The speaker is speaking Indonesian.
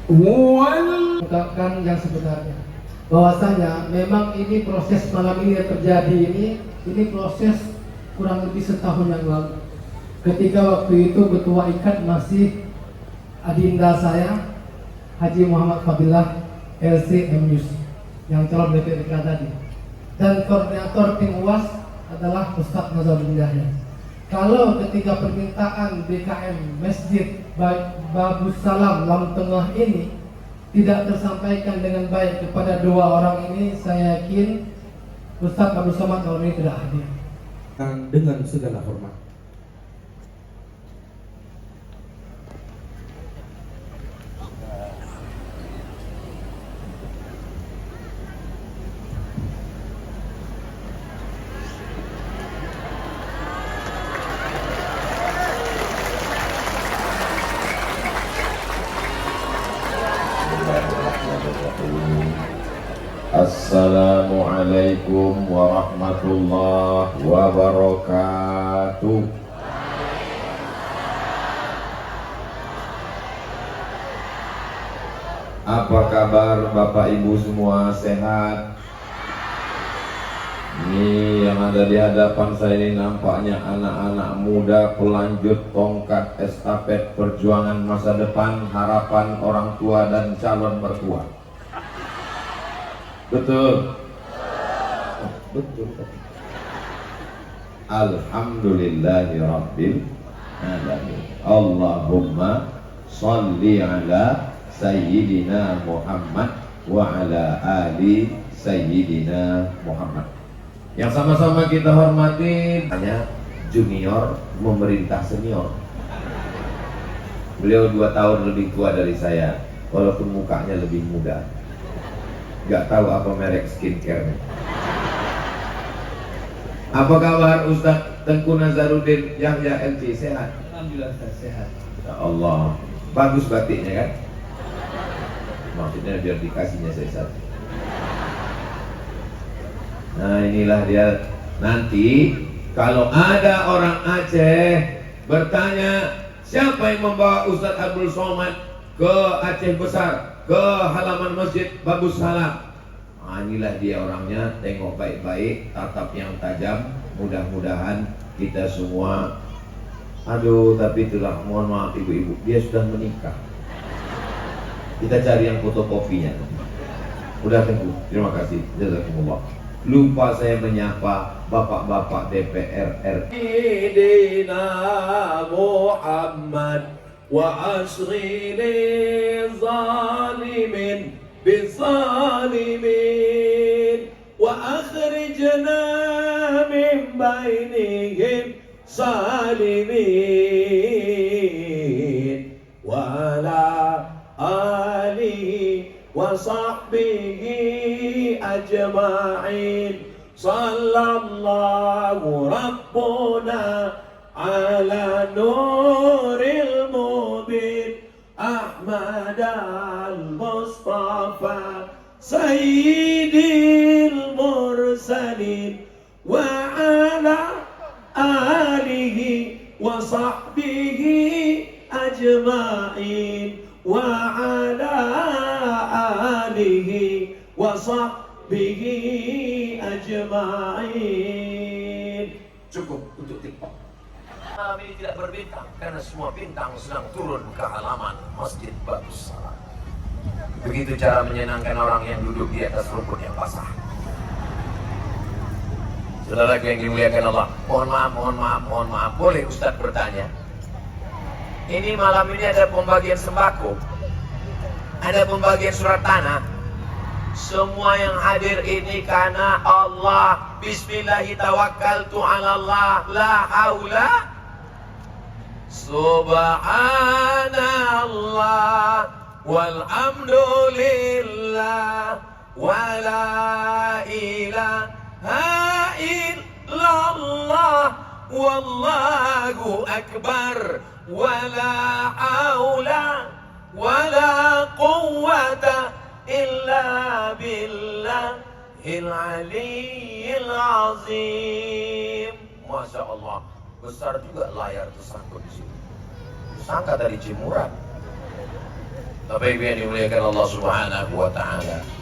Ungkapkan yang sebenarnya, bahwasanya memang ini proses malam ini yang terjadi ini proses kurang lebih setahun yang lalu. Ketika waktu itu ketua IKAD masih adinda saya Haji Muhammad Fadilah LC MUS yang calon BPK tadi, dan koordinator tim UAS adalah Ustadz Nazarudin Yahya. Kalau ketika permintaan BKM Masjid Babus Salam Lam Tengah ini tidak tersampaikan dengan baik kepada dua orang ini, saya yakin Ustadz Abdul Somad tahun ini tidak hadir. Dengan segala hormat. Assalamualaikum warahmatullahi wabarakatuh. Apa kabar Bapak Ibu semua, sehat? Ini yang ada di hadapan saya ini nampaknya anak-anak muda pelanjut tongkat estafet perjuangan masa depan, harapan orang tua dan calon mertua. Betul? Betul. Alhamdulillahirabbil alamin. Allahumma sholli ala sayyidina Muhammad wa ala ali sayyidina Muhammad. Yang sama-sama kita hormati hanya junior memerintah senior. Beliau 2 tahun lebih tua dari saya, walaupun mukanya lebih muda. Gak tahu apa merek skincare. Apa kabar Ustadz Tengku Nazarudin Yahya LC, sehat? Alhamdulillah sehat. Ya Allah, bagus batiknya kan? Maksudnya biar dikasihnya saya satu. Nah inilah dia. Nanti kalau ada orang Aceh bertanya siapa yang membawa Ustadz Abdul Somad ke Aceh Besar, ke halaman Masjid Babus Salam, nah, inilah dia orangnya. Tengok baik-baik, tatap yang tajam. Mudah-mudahan kita semua. Aduh, tapi itulah, mohon maaf ibu-ibu, dia sudah menikah. Kita cari yang fotokopinya. Udah Tengku, terima kasih. Jazakumullah. Lupa saya menyapa bapak-bapak DPR RI. Sayyidina Muhammad wa asghini zalimin bizalimin wa akhrijna min bainihim salimin wa ala alihi wa sahbihi ajma'in. Sallallahu rabbuna ala nuril mubin Ahmad al-Mustafa sayyidil mursalin wa ala alihi wa sahbihi ajma'in wa ala alihi wa sahbihi ajma'in. Cukup untuk TikTok. Malam ini tidak berbintang karena semua bintang sedang turun ke halaman Masjid Babus Salam. Begitu cara menyenangkan orang yang duduk di atas rumput yang basah. Saudara yang dimuliakan Allah, mohon maaf, boleh Ustadz bertanya? Ini malam ini ada pembagian sembako, ada pembagian surat tanah. Semua yang hadir ini karena Allah. Bismillahi tawakkaltu ala Allah, la haula. Subhanallah walhamdulillah wa la ilaha illallah wallahu akbar wa la haula wa la quwwata illa billahil aliyyil azim. Masya Allah, besar juga layar tersangkut di sini. Sangka dari Cimuran. Bapak Ibu yang dimuliakan Allah Subhanahu wa taala.